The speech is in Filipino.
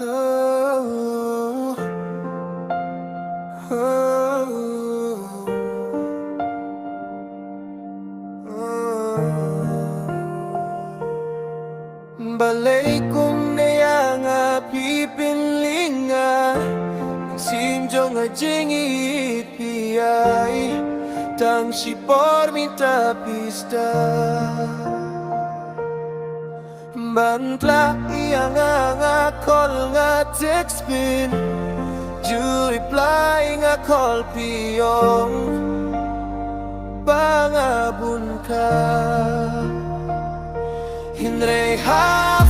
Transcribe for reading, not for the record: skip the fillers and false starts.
Oh, oh, balay kong naya nga pipinling nga sinjo nga jingit piyay tang si por minta pista bantla iya nga call nga text pin ju reply nga call piyong pangabun ka Hinre half